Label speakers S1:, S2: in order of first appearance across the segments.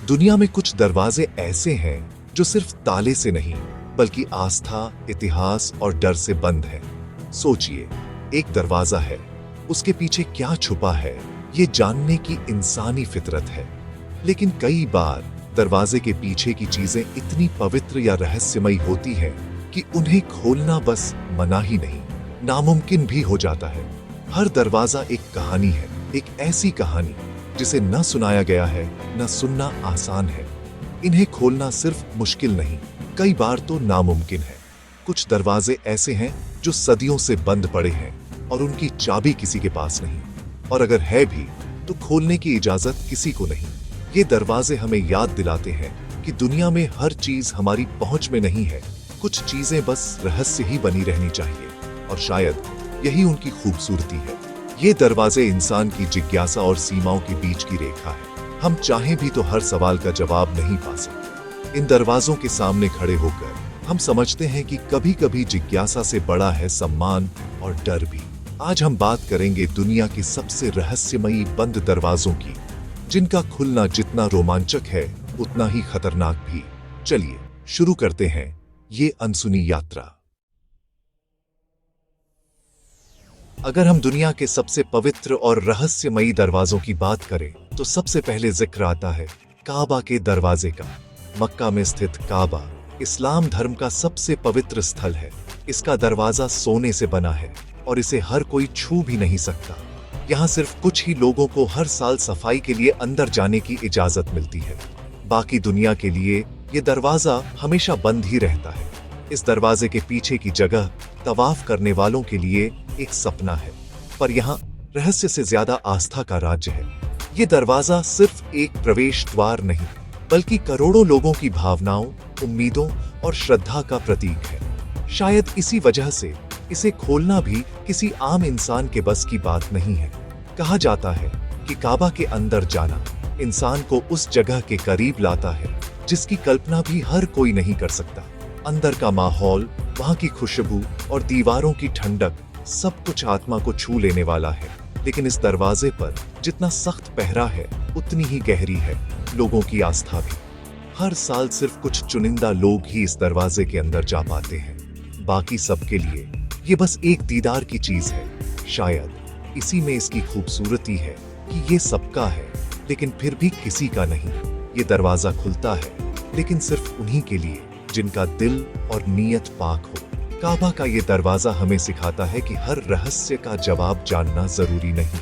S1: दुनिया में कुछ दरवाजे ऐसे हैं जो सिर्फ ताले से नहीं बल्कि आस्था, इतिहास और डर से बंद है। सोचिए, एक दरवाजा है, उसके पीछे क्या छुपा है ये जानने की इंसानी फितरत है। लेकिन कई बार दरवाजे के पीछे की चीजें इतनी पवित्र या रहस्यमयी होती हैं कि उन्हें खोलना बस मना ही नहीं, नामुमकिन भी हो जाता है। हर दरवाजा एक कहानी है, एक ऐसी कहानी जिसे न सुनाया गया है, न सुनना आसान है। इन्हें खोलना सिर्फ मुश्किल नहीं, कई बार तो नामुमकिन है। कुछ दरवाजे ऐसे हैं जो सदियों से बंद पड़े हैं और उनकी चाबी किसी के पास नहीं, और अगर है भी तो खोलने की इजाजत किसी को नहीं। ये दरवाजे हमें याद दिलाते हैं कि दुनिया में हर चीज हमारी पहुंच में नहीं है। कुछ चीजें बस रहस्य ही बनी रहनी चाहिए, और शायद यही उनकी खूबसूरती है। ये दरवाजे इंसान की जिज्ञासा और सीमाओं के बीच की रेखा है। हम चाहें भी तो हर सवाल का जवाब नहीं पा सकते। इन दरवाजों के सामने खड़े होकर हम समझते हैं कि कभी कभी जिज्ञासा से बड़ा है सम्मान और डर भी। आज हम बात करेंगे दुनिया के सबसे रहस्यमयी बंद दरवाजों की, जिनका खुलना जितना रोमांचक है उतना ही खतरनाक भी। चलिए शुरू करते हैं ये अनसुनी यात्रा। अगर हम दुनिया के सबसे पवित्र और रहस्यमयी दरवाजों की बात करें तो सबसे पहले जिक्र आता है काबा के दरवाजे का। मक्का में स्थित काबा इस्लाम धर्म का सबसे पवित्र स्थल है। इसका दरवाजा सोने से बना है और इसे हर कोई छू भी नहीं सकता। यहाँ सिर्फ कुछ ही लोगों को हर साल सफाई के लिए अंदर जाने की इजाजत मिलती है। बाकी दुनिया के लिए ये दरवाजा हमेशा बंद ही रहता है। इस दरवाजे के पीछे की जगह तवाफ करने वालों के लिए एक सपना है, पर यहाँ रहस्य से ज्यादा आस्था का राज्य है। ये दरवाजा सिर्फ एक प्रवेश द्वार नहीं बल्कि करोड़ों लोगों की भावनाओं, उम्मीदों और श्रद्धा का प्रतीक है। शायद इसी वजह से इसे खोलना भी किसी आम इंसान के बस की बात नहीं है। कहा जाता है कि काबा के अंदर जाना इंसान को उस जगह के करीब लाता है जिसकी कल्पना भी हर कोई नहीं कर सकता। अंदर का माहौल, वहां की खुशबू और दीवारों की ठंडक सब कुछ आत्मा को छू लेने वाला है। लेकिन इस दरवाजे पर जितना सख्त पहरा है उतनी ही गहरी है लोगों की आस्था भी। हर साल सिर्फ कुछ चुनिंदा लोग ही इस दरवाजे के अंदर जा पाते हैं। बाकी सबके लिए ये बस एक दीदार की चीज है। शायद इसी में इसकी खूबसूरती है कि ये सबका है लेकिन फिर भी किसी का नहीं। ये दरवाजा खुलता है लेकिन सिर्फ उन्हीं के लिए जिनका दिल और नीयत पाक हो। काबा का ये दरवाजा हमें सिखाता है कि हर रहस्य का जवाब जानना जरूरी नहीं,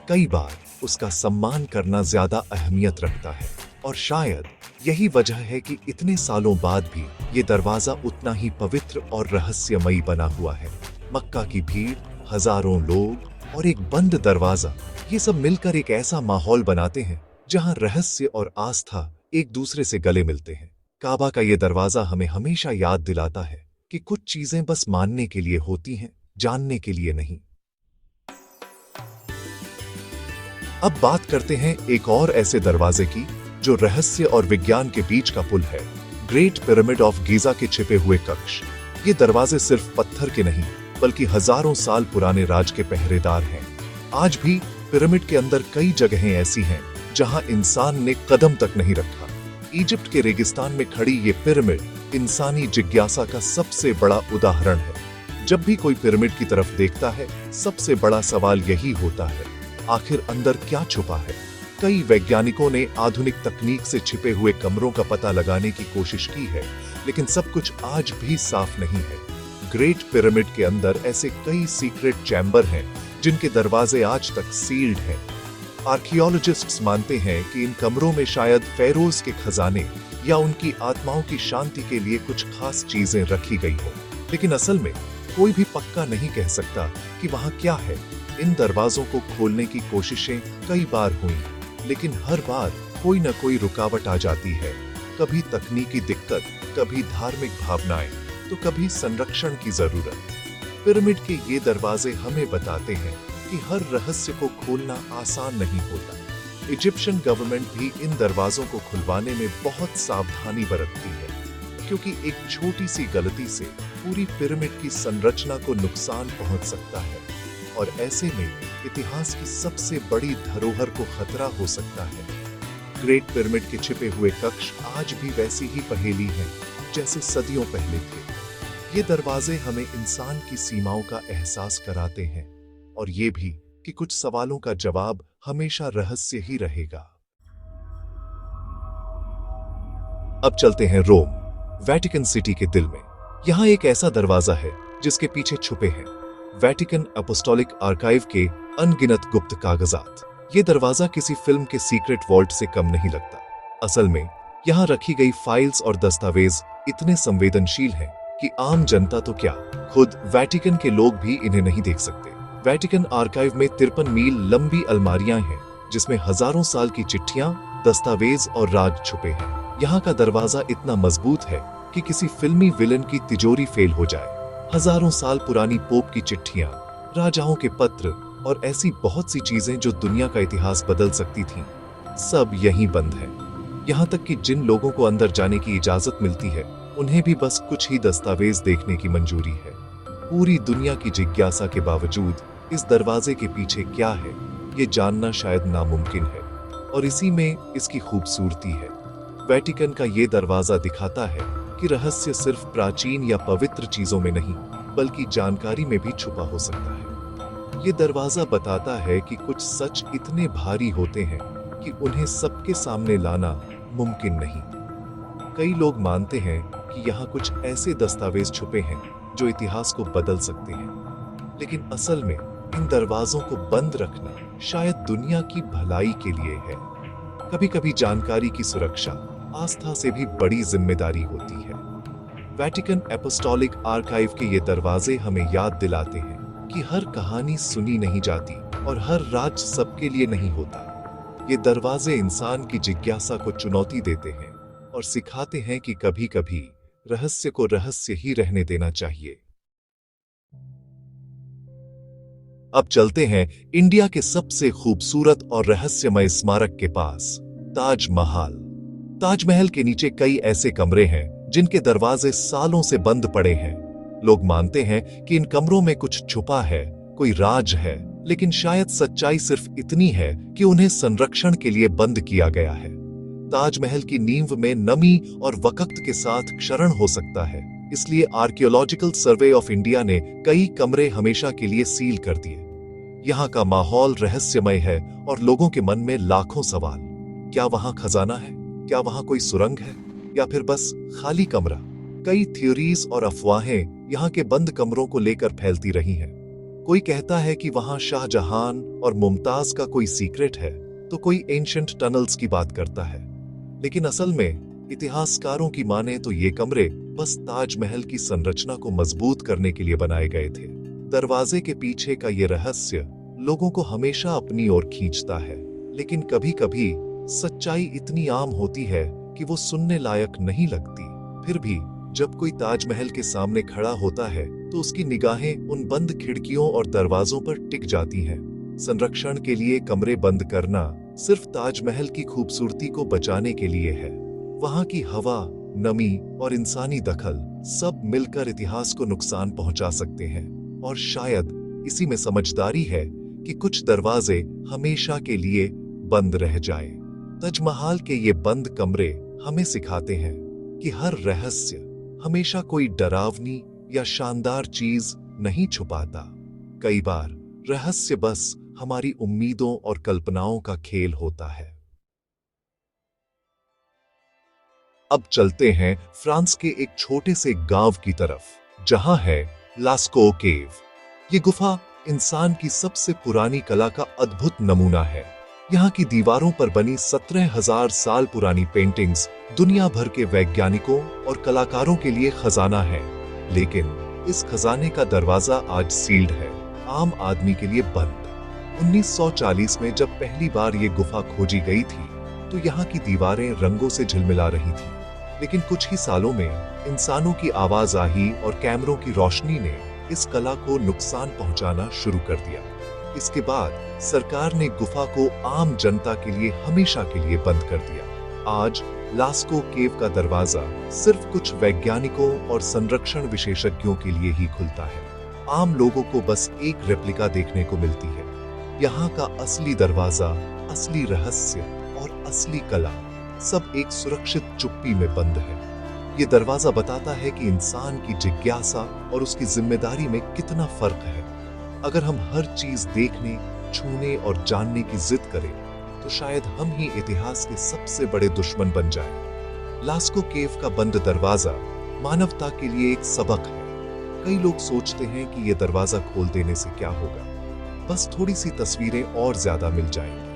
S1: कई बार उसका सम्मान करना ज्यादा अहमियत रखता है। और शायद यही वजह है कि इतने सालों बाद भी ये दरवाजा उतना ही पवित्र और रहस्यमयी बना हुआ है। मक्का की भीड़, हजारों लोग और एक बंद दरवाजा, ये सब मिलकर एक ऐसा माहौल बनाते हैं जहां रहस्य और आस्था एक दूसरे से गले मिलते हैं। काबा का ये दरवाजा हमें हमेशा याद दिलाता है कि कुछ चीजें बस मानने के लिए होती हैं, जानने के लिए नहीं। अब बात करते हैं एक और ऐसे दरवाजे की जो रहस्य और विज्ञान के बीच का पुल है, ग्रेट पिरामिड ऑफ गीजा के छिपे हुए कक्ष। ये दरवाजे सिर्फ पत्थर के नहीं बल्कि हजारों साल पुराने राज के पहरेदार हैं। आज भी पिरामिड के अंदर कई जगहें ऐसी हैं जहां इंसान ने कदम तक नहीं रखा। इजिप्ट के रेगिस्तान में खड़ी ये पिरामिड इंसानी जिज्ञासा का सबसे बड़ा उदाहरण है। जब भी कोई पिरामिड की तरफ देखता है सबसे बड़ा सवाल यही होता है, आखिर अंदर क्या छुपा है। कई वैज्ञानिकों ने आधुनिक तकनीक से छिपे हुए कमरों का पता लगाने की कोशिश की है, लेकिन सब कुछ आज भी साफ नहीं है। ग्रेट पिरामिड के अंदर ऐसे कई सीक्रेट चैम्बर हैं जिनके दरवाजे आज तक सील्ड हैं। आर्कियोलॉजिस्ट्स मानते हैं कि इन कमरों में शायद फेरोज के खजाने या उनकी आत्माओं की शांति के लिए कुछ खास चीजें रखी गई हो, लेकिन असल में कोई भी पक्का नहीं कह सकता कि वहां क्या है। इन दरवाजों को खोलने की कोशिशें कई बार हुई, लेकिन हर बार कोई न कोई रुकावट आ जाती है। कभी तकनीकी दिक्कत, कभी धार्मिक भावनाएं, तो कभी संरक्षण की जरूरत। पिरामिड के ये दरवाजे हमें बताते हैं कि हर रहस्य को खोलना आसान नहीं होता। इजिप्शियन गवर्नमेंट भी इन दरवाजों को खुलवाने में बहुत सावधानी बरतती है, क्योंकि एक छोटी सी गलती से पूरी पिरामिड की संरचना को नुकसान पहुंच सकता है, और ऐसे में इतिहास की सबसे बड़ी धरोहर को खतरा हो सकता है। ग्रेट पिरामिड के छिपे हुए कक्ष आज भी वैसी ही पहेली हैं जैसे सदियों पहले थे। ये दरवाजे हमें इंसान की सीमाओं का एहसास कराते हैं और ये भी कि कुछ सवालों का जवाब हमेशा रहस्य ही रहेगा। अब चलते हैं रोम, वेटिकन सिटी के दिल में। यहां एक ऐसा दरवाजा है जिसके पीछे छुपे हैं वेटिकन अपोस्टोलिक आर्काइव के अनगिनत गुप्त कागजात। ये दरवाजा किसी फिल्म के सीक्रेट वॉल्ट से कम नहीं लगता। असल में यहां रखी गई फाइल्स और दस्तावेज इतने संवेदनशील हैं कि आम जनता तो क्या, खुद वेटिकन के लोग भी इन्हें नहीं देख सकते। वेटिकन आर्काइव में 53 मील लंबी अलमारियां हैं जिसमें हजारों साल की चिट्ठियां, दस्तावेज और राज छुपे हैं। यहाँ का दरवाजा इतना मजबूत है कि किसी फिल्मी विलन की तिजोरी फेल हो जाए। हजारों साल पुरानी पोप की चिट्ठियां, राजाओं के पत्र और ऐसी बहुत सी चीजें जो दुनिया का इतिहास बदल सकती थीं, सब यहीं बंद है। यहाँ तक कि जिन लोगों को अंदर जाने की इजाजत मिलती है उन्हें भी बस कुछ ही दस्तावेज देखने की मंजूरी है। पूरी दुनिया की जिज्ञासा के बावजूद इस दरवाजे के पीछे क्या है, ये जानना शायद नामुमकिन है और इसी में इसकी खूबसूरती है। वेटिकन का ये दरवाजा दिखाता है कि रहस्य सिर्फ प्राचीन या पवित्र चीजों में नहीं बल्कि जानकारी में भी छुपा हो सकता है। ये दरवाजा बताता है कि कुछ सच इतने भारी होते हैं कि उन्हें सबके सामने लाना मुमकिन नहीं। कई लोग मानते हैं कि यहाँ कुछ ऐसे दस्तावेज छुपे हैं जो इतिहास को बदल सकते हैं, लेकिन असल में इन दरवाजों को बंद रखना शायद दुनिया की भलाई के लिए है। कभी-कभी जानकारी की सुरक्षा आस्था से भी बड़ी जिम्मेदारी होती है। वेटिकन एपोस्टोलिक आर्काइव के ये दरवाजे हमें याद दिलाते हैं कि हर कहानी सुनी नहीं जाती और हर राज सबके लिए नहीं होता। ये दरवाजे इंसान की जिज्ञासा को चुनौती देते हैं और सिखाते हैं कि कभी-कभी रहस्य को रहस्य ही रहने देना चाहिए। अब चलते हैं इंडिया के सबसे खूबसूरत और रहस्यमय स्मारक के पास, ताजमहल। ताजमहल के नीचे कई ऐसे कमरे हैं जिनके दरवाजे सालों से बंद पड़े हैं। लोग मानते हैं कि इन कमरों में कुछ छुपा है, कोई राज है, लेकिन शायद सच्चाई सिर्फ इतनी है कि उन्हें संरक्षण के लिए बंद किया गया है। ताजमहल की नींव में नमी और वक़्त के साथ क्षरण हो सकता है, इसलिए आर्कियोलॉजिकल सर्वे ऑफ इंडिया ने कई कमरे हमेशा के लिए सील कर दिए। यहाँ का माहौल रहस्यमय है और लोगों के मन में लाखों सवाल। क्या वहां खजाना है? क्या वहां कोई सुरंग है? या फिर बस खाली कमरा? कई थ्योरीज और अफवाहें यहाँ के बंद कमरों को लेकर फैलती रही हैं। कोई कहता है कि वहां शाहजहां और मुमताज का कोई सीक्रेट है, तो कोई एंशिएंट टनल्स की बात करता है। लेकिन असल में इतिहासकारों की माने तो ये कमरे बस ताजमहल की संरचना को मजबूत करने के लिए बनाए गए थे। दरवाजे के पीछे का ये रहस्य लोगों को हमेशा अपनी ओर खींचता है, लेकिन कभी-कभी सच्चाई इतनी आम होती है कि वो सुनने लायक नहीं लगती। फिर भी जब कोई ताजमहल के सामने खड़ा होता है तो उसकी निगाहें उन बंद खिड़कियों और दरवाजों पर टिक जाती हैं। संरक्षण के लिए कमरे बंद करना सिर्फ ताजमहल की खूबसूरती को बचाने के लिए है। वहां की हवा, नमी और इंसानी दखल सब मिलकर इतिहास को नुकसान पहुंचा सकते हैं, और शायद इसी में समझदारी है कि कुछ दरवाजे हमेशा के लिए बंद रह जाएं। ताजमहल के ये बंद कमरे हमें सिखाते हैं कि हर रहस्य हमेशा कोई डरावनी या शानदार चीज नहीं छुपाता। कई बार रहस्य बस हमारी उम्मीदों और कल्पनाओं का खेल होता है। अब चलते हैं फ्रांस के एक छोटे से गांव की तरफ, जहां है लास्को केव। ये गुफा इंसान की सबसे पुरानी कला का अद्भुत नमूना है। यहाँ की दीवारों पर बनी 17,000 साल पुरानी पेंटिंग्स दुनिया भर के वैज्ञानिकों और कलाकारों के लिए खजाना है। लेकिन इस खजाने का दरवाजा आज सील्ड है, आम आदमी के लिए बंद। 1940 में जब पहली बार ये गुफा खोजी गई थी तो यहाँ की दीवारें रंगों से झिलमिला रही थी, लेकिन कुछ ही सालों में इंसानों की आवाजाही और कैमरों की रोशनी ने इस कला को नुकसान पहुंचाना शुरू कर दिया। इसके बाद सरकार ने गुफा को आम जनता के लिए हमेशा के लिए बंद कर दिया। आज लास्को केव का दरवाजा सिर्फ कुछ वैज्ञानिकों और संरक्षण विशेषज्ञों के लिए ही खुलता है। आम लोगों को बस एक रेप्लिका देखने को मिलती है। यहाँ का असली दरवाजा, असली रहस्य और असली कला सब एक सुरक्षित चुप्पी में बंद है। ये दरवाजा बताता है कि इंसान की जिज्ञासा और उसकी जिम्मेदारी में कितना फर्क है। अगर हम हर चीज देखने, छूने और जानने की जिद करें तो शायद हम ही इतिहास के सबसे बड़े दुश्मन बन जाएं। लास्को केव का बंद दरवाजा मानवता के लिए एक सबक है। कई लोग सोचते हैं कि यह दरवाजा खोल देने से क्या होगा, बस थोड़ी सी तस्वीरें और ज्यादा मिल जाएंगी।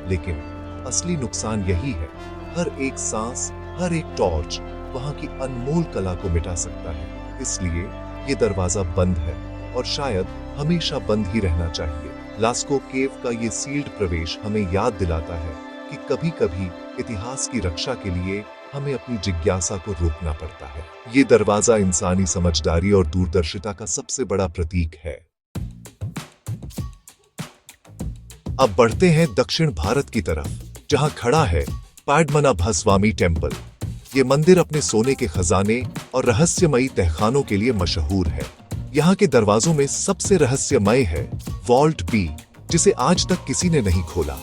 S1: लेकिन असली नुकसान यही है, हर एक सांस, हर एक टॉर्च वहां की अनमोल कला को मिटा सकता है। इसलिए ये दरवाजा बंद है और शायद हमेशा बंद ही रहना चाहिए। लास्को केव का ये सील्ड प्रवेश हमें याद दिलाता है कि कभी-कभी इतिहास की रक्षा के लिए हमें अपनी जिज्ञासा को रोकना पड़ता है। ये दरवाजा इंसानी समझदारी और दूरदर्शिता का सबसे बड़ा प्रतीक है। अब बढ़ते हैं दक्षिण भारत की तरफ, जहां खड़ा है पद्मनाभस्वामी टेम्पल। ये मंदिर अपने सोने के खजाने और रहस्यमयी तहखानों के लिए मशहूर है। यहाँ के दरवाजों में सबसे रहस्यमय है वॉल्ट बी, जिसे आज तक किसी ने नहीं खोला।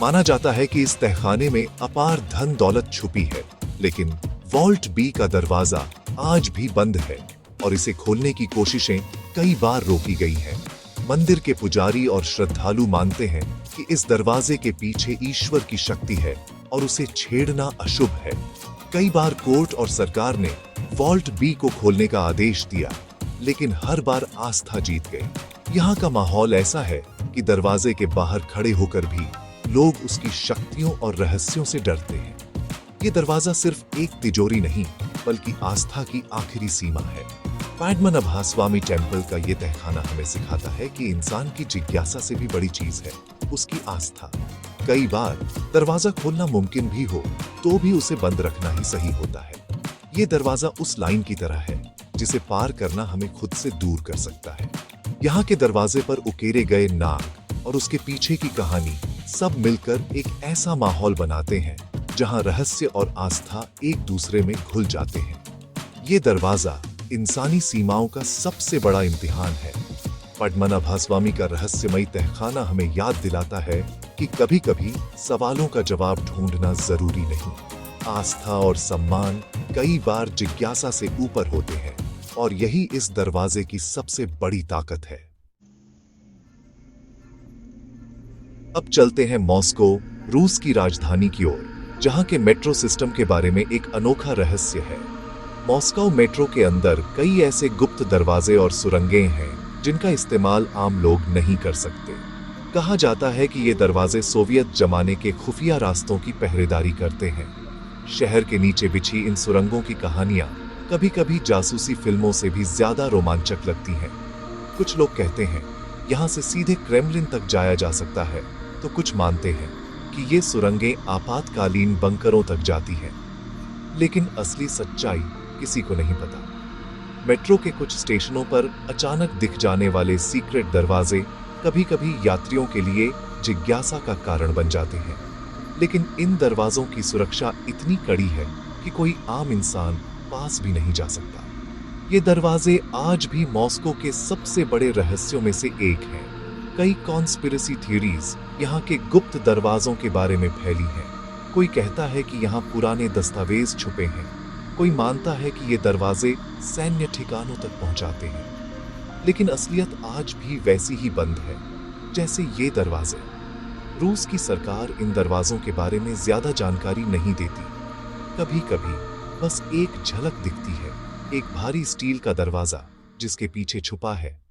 S1: माना जाता है कि इस तहखाने में अपार धन दौलत छुपी है, लेकिन वॉल्ट बी का दरवाजा आज भी बंद है और इसे खोलने की कोशिशें कई बार रोकी गई हैं। मंदिर के पुजारी और श्रद्धालु मानते हैं कि इस दरवाजे के पीछे ईश्वर की शक्ति है और उसे छेड़ना अशुभ है। कई बार कोर्ट और सरकार ने वॉल्ट बी को खोलने का आदेश दिया, लेकिन हर बार आस्था जीत गई। यहाँ का माहौल ऐसा है कि दरवाजे के बाहर खड़े होकर भी लोग उसकी शक्तियों और रहस्यों से डरते हैं। ये दरवाजा सिर्फ एक तिजोरी नहीं, बल्कि आस्था की आखिरी सीमा है। पद्मनाभस्वामी टेम्पल का ये तहखाना हमें सिखाता है कि इंसान की जिज्ञासा से भी बड़ी चीज है उसकी आस्था। कई बार दरवाजा खोलना मुमकिन भी हो तो भी उसे बंद रखना ही सही होता है। ये दरवाजा उस लाइन की तरह है जिसे पार करना हमें खुद से दूर कर सकता है। यहाँ के दरवाजे पर उकेरे गए नाग और उसके पीछे की कहानी सब मिलकर एक ऐसा माहौल बनाते हैं जहाँ रहस्य और आस्था एक दूसरे में घुल जाते हैं। ये दरवाजा इंसानी सीमाओं का सबसे बड़ा इम्तिहान है। पद्मनाभस्वामी का रहस्यमयी तहखाना हमें याद दिलाता है कि कभी-कभी सवालों का जवाब ढूंढना जरूरी नहीं। आस्था और सम्मान कई बार जिज्ञासा से ऊपर होते हैं और यही इस दरवाजे की सबसे बड़ी ताकत है। अब चलते हैं मॉस्को, रूस की राजधानी की ओर, जहां के मेट्रो सिस्टम के बारे में एक अनोखा रहस्य है। मॉस्को मेट्रो के अंदर कई ऐसे गुप्त दरवाजे और सुरंगें हैं जिनका इस्तेमाल आम लोग नहीं कर सकते। कहा जाता है कि ये दरवाजे सोवियत जमाने के खुफिया रास्तों की पहरेदारी करते हैं। शहर के नीचे बिछी इन सुरंगों की कहानियां कभी-कभी जासूसी फिल्मों से भी ज्यादा रोमांचक लगती हैं। कुछ लोग कहते हैं यहाँ से सीधे क्रेमलिन तक जाया जा सकता है, तो कुछ मानते हैं कि ये सुरंगें आपातकालीन बंकरों तक जाती हैं। लेकिन असली सच्चाई किसी को नहीं पता। मेट्रो के कुछ स्टेशनों पर अचानक दिख जाने वाले सीक्रेट दरवाजे कभी-कभी यात्रियों के लिए जिज्ञासा का कारण बन जाते हैं, लेकिन इन दरवाजों की सुरक्षा इतनी कड़ी है कि कोई आम इंसान पास भी नहीं जा सकता। ये दरवाजे आज भी मॉस्को के सबसे बड़े रहस्यों में से एक हैं। कई कॉन्स्पिरेसी थ्योरीज यहाँ के गुप्त दरवाजों के बारे में फैली हैं। कोई कहता है कि यहाँ पुराने दस्तावेज छुपे हैं, कोई मानता है कि ये दरवाजे सैन्य ठिकानों तक पहुंचाते हैं, लेकिन असलियत आज भी वैसी ही बंद है जैसे ये दरवाजे। रूस की सरकार इन दरवाजों के बारे में ज्यादा जानकारी नहीं देती। कभी-कभी बस एक झलक दिखती है, एक भारी स्टील का दरवाजा जिसके पीछे छुपा है